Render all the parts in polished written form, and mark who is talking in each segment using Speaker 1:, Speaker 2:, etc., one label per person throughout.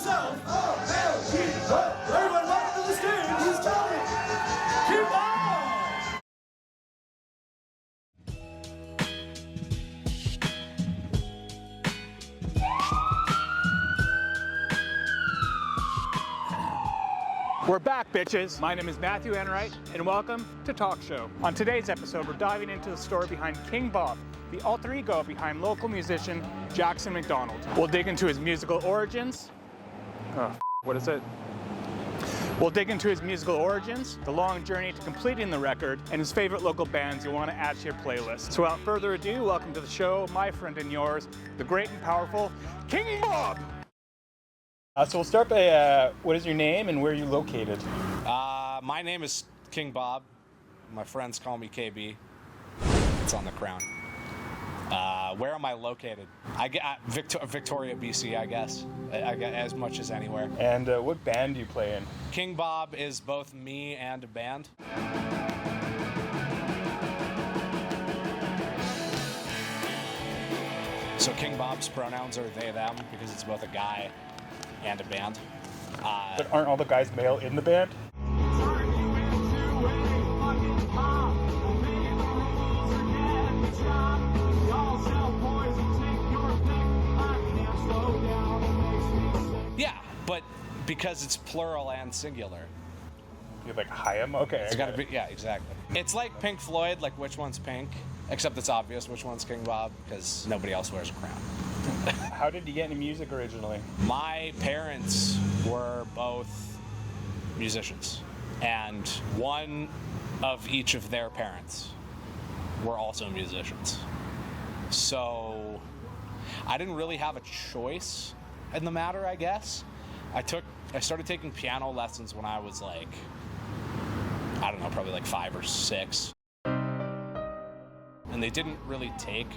Speaker 1: himself. Everyone, welcome to the stage. He's Johnny. King Bob. We're back, bitches. My name is Matthew Enright, and welcome to Talk Show. On today's episode, we're diving into the story behind King Bob, the alter ego behind local musician Jackson McDonald. We'll dig into his musical origins. What is it? We'll dig into his musical origins, the long journey to completing the record, and his favorite local bands you want to add to your playlist. So without further ado, welcome to the show, my friend and yours, the great and powerful King Bob! So we'll start by, what is your name and where are you located?
Speaker 2: My name is King Bob. My friends call me KB. It's on the crown. Where am I located? Victoria, BC, I guess. I get as much as anywhere.
Speaker 1: And what band do you play in?
Speaker 2: King Bob is both me and a band. So King Bob's pronouns are they, them, because it's both a guy and a band.
Speaker 1: But aren't all the guys male in the band?
Speaker 2: Yeah, but because it's plural and singular.
Speaker 1: You're like, hi, okay.
Speaker 2: It's gotta be, yeah, exactly. It's like Pink Floyd, like which one's pink, except it's obvious which one's King Bob, because nobody else wears a crown.
Speaker 1: How did you get into music originally?
Speaker 2: My parents were both musicians, and one of each of their parents were also musicians. So I didn't really have a choice in the matter, I guess. I started taking piano lessons when I was like, I don't know, probably like 5 or 6. And they didn't really take,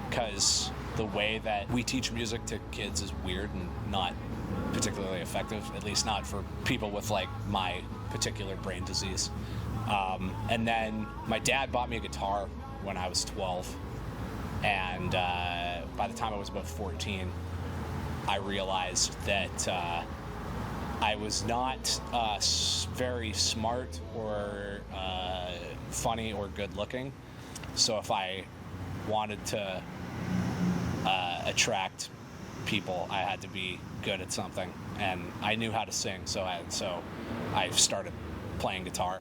Speaker 2: because the way that we teach music to kids is weird and not particularly effective, at least not for people with like my particular brain disease. And then my dad bought me a guitar when I was 12, and by the time I was about 14, I realized that I was not very smart or funny or good looking. So if I wanted to attract people, I had to be good at something, and I knew how to sing, so I started playing guitar.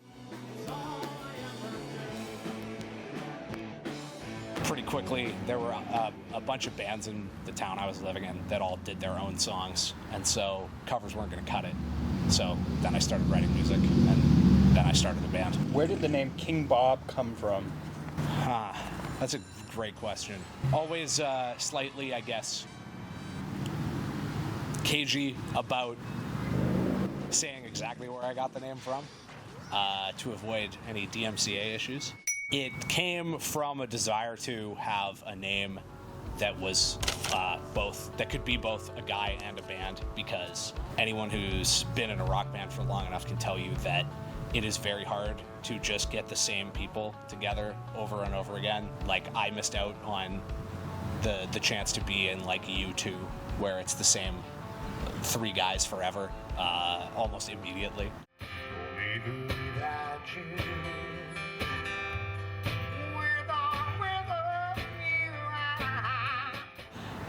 Speaker 2: Pretty quickly, there were a bunch of bands in the town I was living in that all did their own songs, and so covers weren't going to cut it. So then I started writing music, and then I started a band.
Speaker 1: Where did the name King Bob come from?
Speaker 2: That's a great question. Always slightly, I guess, cagey about saying exactly where I got the name from to avoid any DMCA issues. It came from a desire to have a name that was that could be both a guy and a band, because anyone who's been in a rock band for long enough can tell you that it is very hard to just get the same people together over and over again. Like, I missed out on the chance to be in like U2, where it's the same 3 guys forever, almost immediately.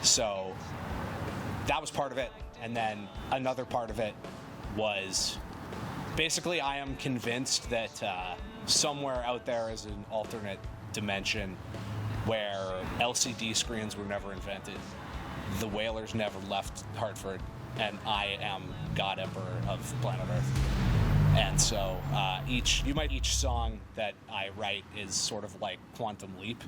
Speaker 2: So that was part of it, and then another part of it was basically I am convinced that somewhere out there is an alternate dimension where LCD screens were never invented, the Whalers never left Hartford, and I am God Emperor of planet Earth. And so each song that I write is sort of like Quantum Leap.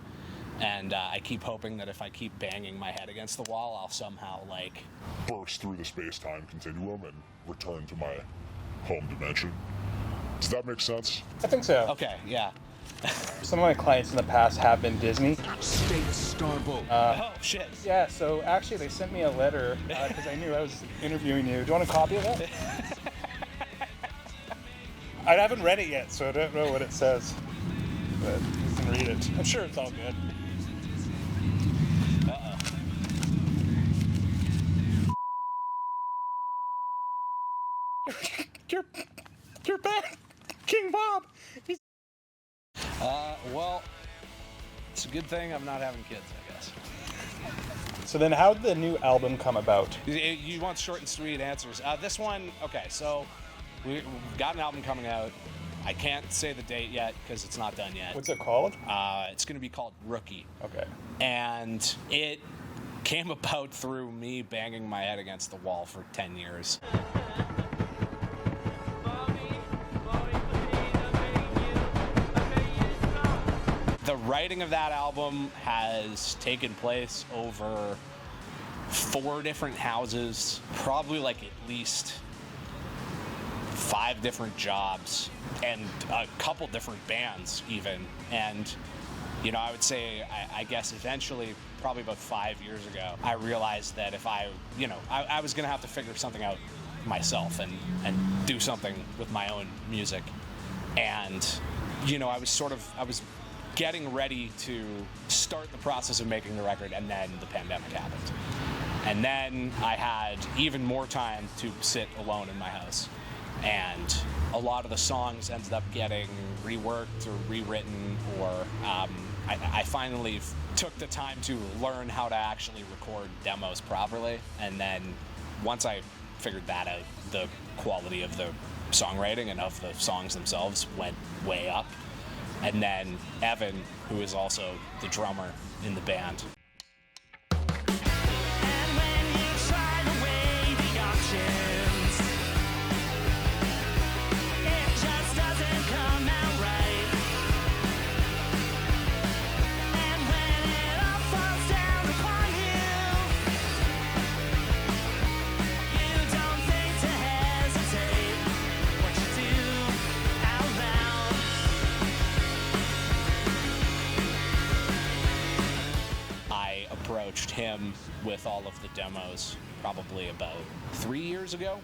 Speaker 2: And I keep hoping that if I keep banging my head against the wall, I'll somehow, like,
Speaker 3: burst through the space-time continuum and return to my home dimension. Does that make sense?
Speaker 1: I think so.
Speaker 2: Okay, yeah.
Speaker 1: Some of my clients in the past have been Disney.
Speaker 3: State Starboat.
Speaker 2: Oh, shit.
Speaker 1: Yeah, so actually they sent me a letter because I knew I was interviewing you. Do you want a copy of that? I haven't read it yet, so I don't know what it says. But you can read it. I'm sure it's all good. You're back, King Bob.
Speaker 2: Well, it's a good thing I'm not having kids, I guess.
Speaker 1: So then how did the new album come about?
Speaker 2: You want short and sweet answers. This one, okay, so we've got an album coming out. I can't say the date yet because it's not done yet.
Speaker 1: What's it called?
Speaker 2: It's going to be called Rookie.
Speaker 1: Okay.
Speaker 2: And it came about through me banging my head against the wall for 10 years. The writing of that album has taken place over 4 different houses, probably like at least 5 different jobs, and a couple different bands even. And, you know, I would say, I guess eventually, probably about 5 years ago, I realized that if I was going to have to figure something out myself and do something with my own music. And, you know, I was getting ready to start the process of making the record, and then the pandemic happened. And then I had even more time to sit alone in my house. And a lot of the songs ended up getting reworked or rewritten, or I finally took the time to learn how to actually record demos properly. And then once I figured that out, the quality of the songwriting and of the songs themselves went way up. And then Evan, who is also the drummer in the band.
Speaker 4: And when you try to weigh the options, it just doesn't come out right. And when it all falls down upon you, you don't think to hesitate what you do out loud.
Speaker 2: I approached him with all of the demos probably about 3 years ago,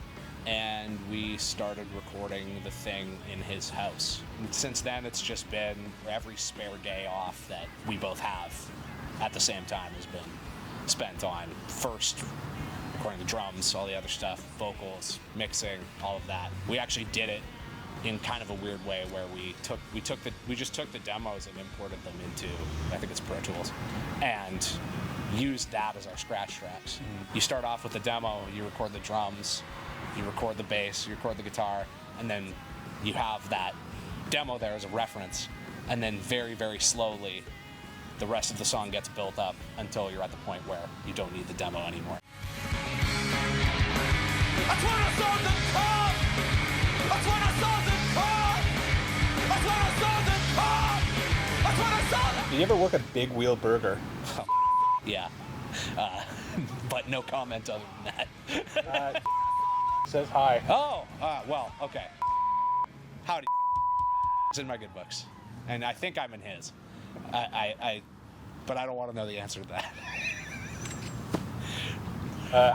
Speaker 2: and we started recording the thing in his house. And since then, it's just been every spare day off that we both have at the same time has been spent on first recording the drums, all the other stuff, vocals, mixing, all of that. We actually did it in kind of a weird way where we just took the demos and imported them into, I think it's Pro Tools, and used that as our scratch tracks. You start off with the demo, you record the drums, you record the bass, you record the guitar, and then you have that demo there as a reference, and then very, very slowly the rest of the song gets built up until you're at the point where you don't need the demo anymore.
Speaker 4: That's when I saw the car. That's when I saw the car. That's when I saw the car. That's when I saw the.
Speaker 1: Did you ever work at Big Wheel Burger?
Speaker 2: Yeah. But no comment other than that.
Speaker 1: Says hi.
Speaker 2: Oh, well, okay. Howdy. It's in my good books. And I think I'm in his. But I don't want to know the answer to that.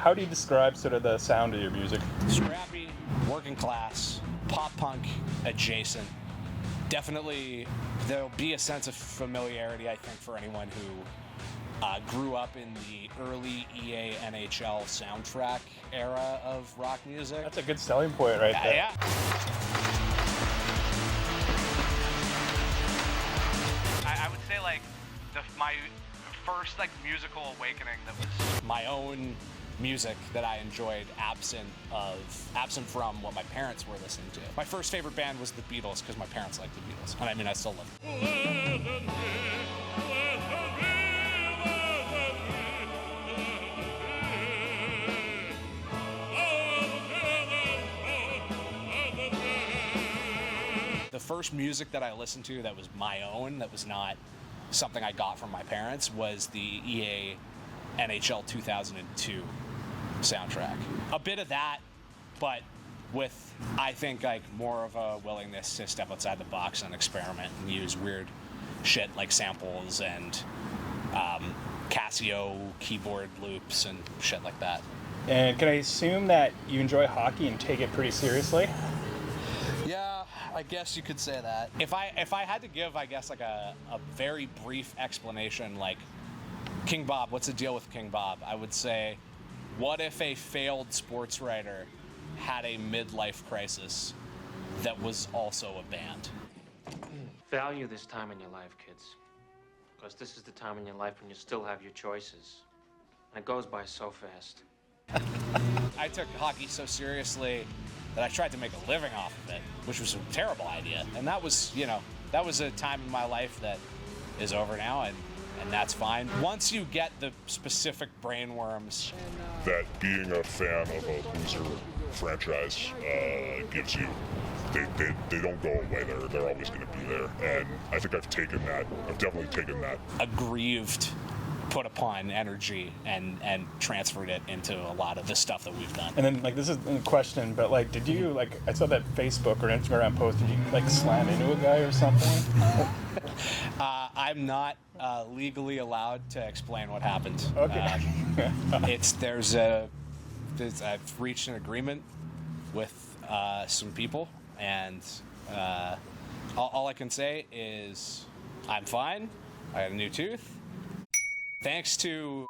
Speaker 1: How do you describe sort of the sound of your music?
Speaker 2: Scrappy, working class, pop punk adjacent. Definitely, there'll be a sense of familiarity, I think, for anyone who grew up in the early EA NHL soundtrack era of rock music.
Speaker 1: That's a good selling point right there.
Speaker 2: Yeah.
Speaker 5: I would say like my first musical awakening that was
Speaker 2: My own music that I enjoyed absent from what my parents were listening to. My first favorite band was the Beatles because my parents liked the Beatles. And I mean, I still love them. The first music that I listened to that was my own, that was not something I got from my parents, was the EA NHL 2002 soundtrack. A bit of that, but with, I think, more of a willingness to step outside the box and experiment and use weird shit like samples and Casio keyboard loops and shit like that.
Speaker 1: And can I assume that you enjoy hockey and take it pretty seriously?
Speaker 2: Yeah, I guess you could say that. If I had to give, I guess, a very brief explanation, like King Bob, what's the deal with King Bob? I would say, what if a failed sports writer had a midlife crisis that was also a band.
Speaker 6: Value this time in your life, kids. Because this is the time in your life when you still have your choices. And it goes by so fast.
Speaker 2: I took hockey so seriously that I tried to make a living off of it, which was a terrible idea. And that was, that was a time in my life that is over now, and that's fine. Once you get the specific brainworms.
Speaker 3: That being a fan of a loser franchise gives you, they don't go away. They're always going to be there. And I think I've definitely taken that.
Speaker 2: Aggrieved, put upon energy and transferred it into a lot of the stuff that we've done.
Speaker 1: And then, like, this is a question, but, like, did you, like, I saw that Facebook or Instagram post, did you, like, slam into a guy or something?
Speaker 2: I'm not legally allowed to explain what happened.
Speaker 1: Okay.
Speaker 2: I've reached an agreement with some people, and all I can say is I'm fine. I got a new tooth. Thanks to...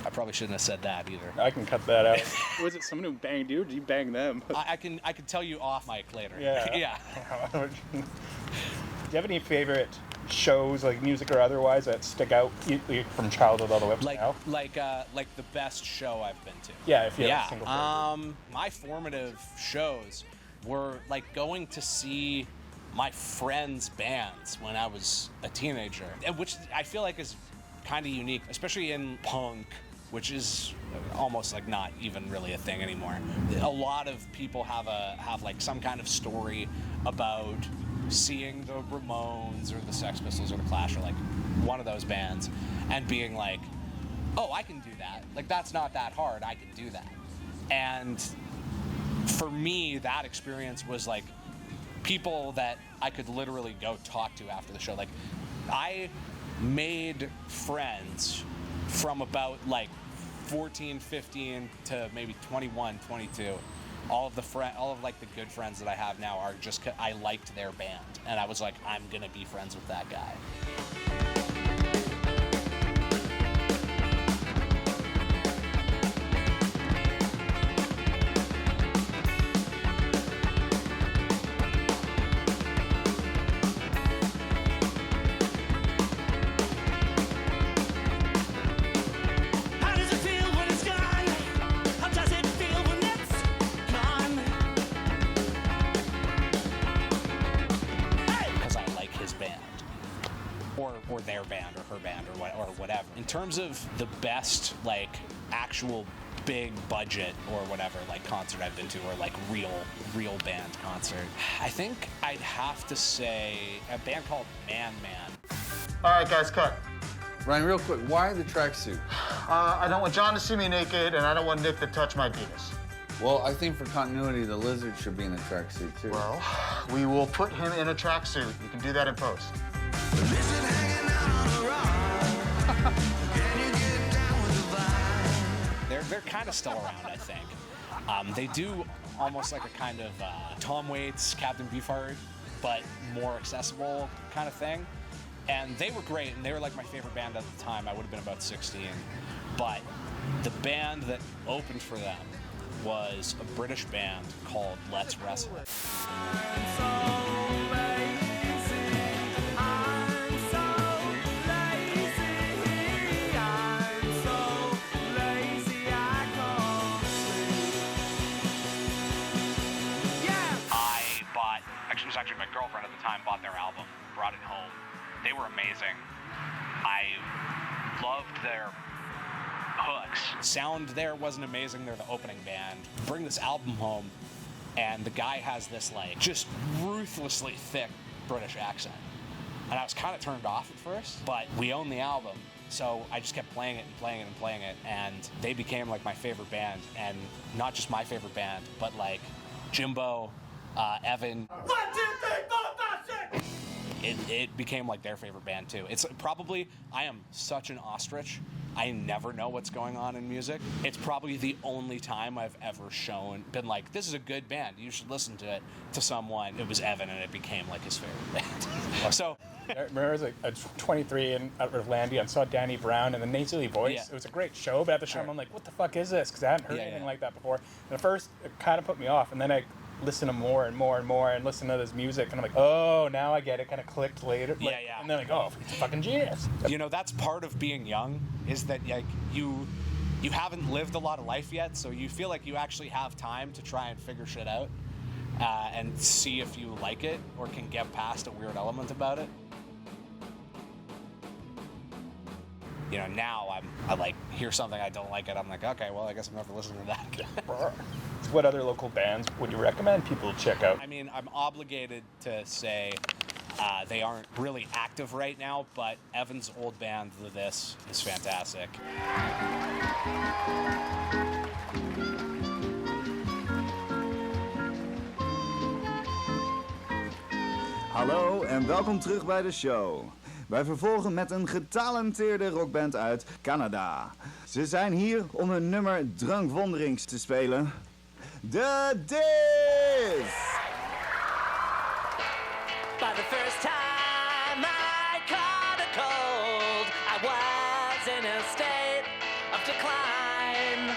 Speaker 2: I probably shouldn't have said that either.
Speaker 1: I can cut that out. Was it someone who banged you, or did you bang them?
Speaker 2: I can tell you off mic later.
Speaker 1: Yeah.
Speaker 2: Yeah.
Speaker 1: Do you have any favorite shows, like music or otherwise, that stick out from childhood all the way up to now?
Speaker 2: Like the best show I've been to.
Speaker 1: Yeah, if you have a single favorite.
Speaker 2: My formative shows were like going to see my friends' bands when I was a teenager, which I feel like is kind of unique, especially in punk, which is almost like not even really a thing anymore. A lot of people have like some kind of story about seeing the Ramones or the Sex Pistols or the Clash or like one of those bands and being like, oh, I can do that. Like, that's not that hard. I can do that. And for me, that experience was like people that I could literally go talk to after the show. Like, I made friends from about like 14, 15 to maybe 21, 22. All of like the good friends that I have now are just 'cause I liked their band, and I was like, I'm gonna be friends with that guy.
Speaker 4: How does it feel when it's gone? How does it feel when it's gone? Hey!
Speaker 2: Because I like his band, or their band, or her band, or whatever. In terms of the best like actual big budget or whatever like concert I've been to, or like real band concert, I think I'd have to say a band called Man Man.
Speaker 7: All right, guys, cut.
Speaker 8: Ryan, real quick, why the tracksuit?
Speaker 7: I don't want John to see me naked, and I don't want Nick to touch my penis.
Speaker 8: Well, I think for continuity, the lizard should be in the tracksuit, too.
Speaker 7: Well, we will put him in a tracksuit. You can do that in post.
Speaker 2: They're kind of still around, I think. They do almost like a kind of Tom Waits, Captain Beefheart, but more accessible kind of thing. And they were great, and they were like my favorite band at the time. I would have been about 16. But the band that opened for them was a British band called Let's Wrestle.
Speaker 5: It was actually my girlfriend at the time, bought their album, brought it home. They were amazing. I loved their hooks.
Speaker 2: Sound there wasn't amazing. They're the opening band. Bring this album home, and the guy has this like just ruthlessly thick British accent. And I was kind of turned off at first, but we owned the album, so I just kept playing it and playing it and playing it, and they became like my favorite band. And not just my favorite band, but like Jimbo, Evan.
Speaker 4: 1, 2, 3, 4, 5, 6!
Speaker 2: It became like their favorite band too. It's probably, I am such an ostrich. I never know what's going on in music. It's probably the only time I've ever been like, this is a good band, you should listen to it, to someone. It was Evan, and it became like his favorite band. So
Speaker 1: I remember I was like 23 in Orlando and saw Danny Brown and the nasally voice.
Speaker 2: Yeah.
Speaker 1: It was a great show, but at the time I'm like, what the fuck is this? Because I hadn't heard anything like that before. And at first, it kind of put me off, and then I listened to more and more and more and listened to this music, and I'm like, oh, now I get it. Kind of clicked later. Like, and then like, oh, it's a fucking genius.
Speaker 2: You know, that's part of being young, is that like you haven't lived a lot of life yet, so you feel like you actually have time to try and figure shit out and see if you like it or can get past a weird element about it. You know, now I like hear something, I don't like it, I'm like, okay, well, I guess I'm gonna have to listen to that.
Speaker 1: What other local bands would you recommend people check out?
Speaker 2: I mean, I'm obligated to say they aren't really active right now, but Evan's old band, The This, is fantastic.
Speaker 9: Hallo en welkom terug bij de show. Wij vervolgen met een getalenteerde rockband uit Canada. Ze zijn hier om hun nummer Drunk Wonderings te spelen. The This!
Speaker 4: By the first time I caught a cold, I was in a state of decline.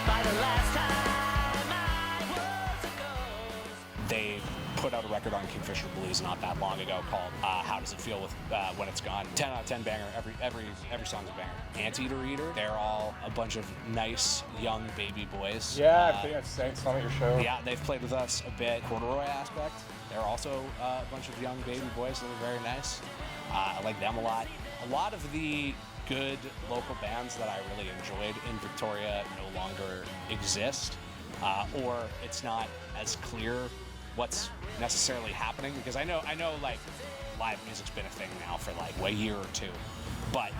Speaker 4: By the last time I was a ghost.
Speaker 2: They put out a record on Kingfisher Blues not that long ago called How Does It Feel with When It's Gone. 10 out of 10 banger. Every song's a banger. Anteater Eater, they're all a bunch of nice young baby boys.
Speaker 1: Yeah, I think I've seen some at your show.
Speaker 2: Yeah, they've played with us a bit. Corduroy Aspect, they're also a bunch of young baby boys that are very nice. I like them a lot. A lot of the good local bands that I really enjoyed in Victoria no longer exist, or it's not as clear what's necessarily happening, because I know like live music's been a thing now for like a year or two, but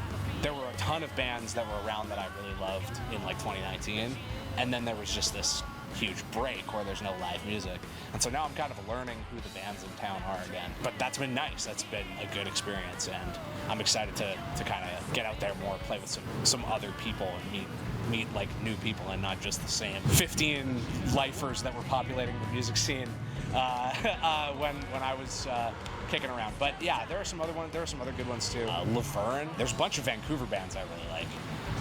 Speaker 2: there were a ton of bands that were around that I really loved in like 2019, and then there was just this huge break where there's no live music, and so now I'm kind of learning who the bands in town are again. But that's been nice. That's been a good experience, and I'm excited to kind of get out there more, play with some other people, and meet like new people, and not just the same 15 lifers that were populating the music scene when I was kicking around. But yeah, there are some other good ones too. Little Fernwood. There's a bunch of Vancouver bands I really like.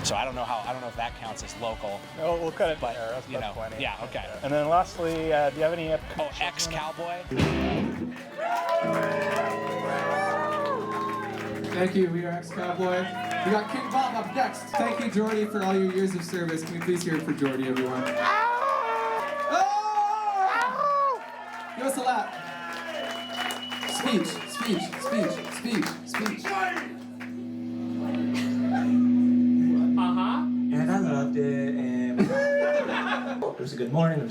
Speaker 2: So I don't know if that counts as local.
Speaker 1: Oh, we'll cut it
Speaker 2: but
Speaker 1: there. That's
Speaker 2: you know,
Speaker 1: plenty.
Speaker 2: yeah, okay.
Speaker 1: And then lastly, do you have any?
Speaker 2: Ex-Cowboy.
Speaker 10: Thank you. We are Ex-Cowboy. We got King Bob up next. Thank you, Jordy, for all your years of service. Can we please hear it for Jordy, everyone? Oh! Give us a lap. Speech.
Speaker 11: And I loved it, and it was a good morning.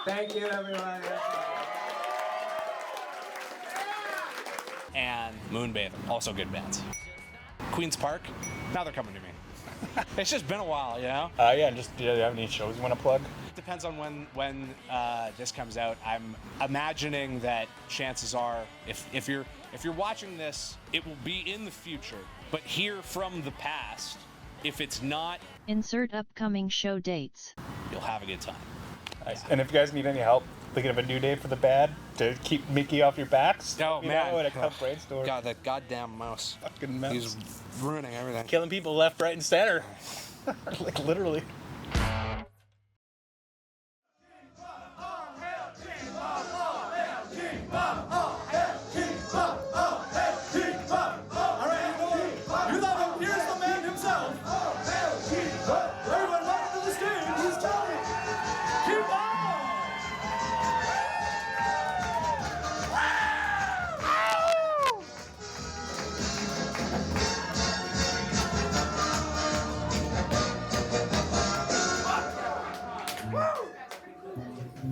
Speaker 11: Thank you, everyone.
Speaker 2: And Moonbather, also good bands. Queen's Park, now they're coming to me. It's just been a while, you know?
Speaker 1: Yeah, and just do you have any shows you want to plug?
Speaker 2: Depends on when this comes out. I'm imagining that chances are, if you're watching this, it will be in the future. But hear from the past, if it's not,
Speaker 12: insert upcoming show dates.
Speaker 2: You'll have a good time.
Speaker 1: Nice. Yeah. And if you guys need any help thinking of a new day for the band to keep Mickey off your backs,
Speaker 2: oh man,
Speaker 1: know, come brainstorm.
Speaker 2: God, that goddamn mouse.
Speaker 1: Fucking mouse.
Speaker 2: He's ruining everything.
Speaker 1: Killing people left, right, and center. Like literally.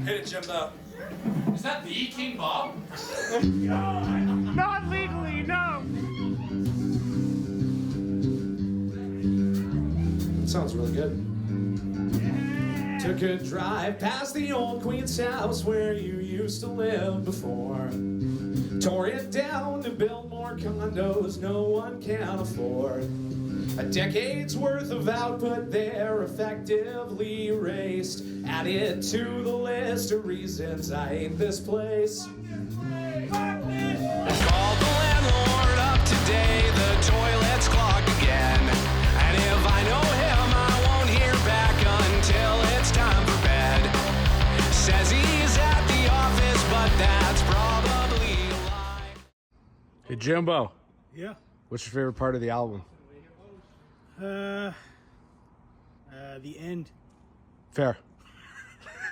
Speaker 4: Hit it, Jimbo. Is that the King Bob?
Speaker 1: Not legally, no!
Speaker 11: Sounds really good. Took a drive past the old Queen's house where you used to live before.
Speaker 13: Tore it down to build more condos no one can afford. A decade's worth of output there effectively erased. Added to the list of reasons I hate this place. Called the landlord up today, the toilet's clogged again. And if I know him, I won't hear back until it's time for bed. Says he's at the office, but that's probably a lie.
Speaker 14: Hey Jimbo.
Speaker 15: Yeah.
Speaker 14: What's your favorite part of the album?
Speaker 15: The end.
Speaker 14: Fair.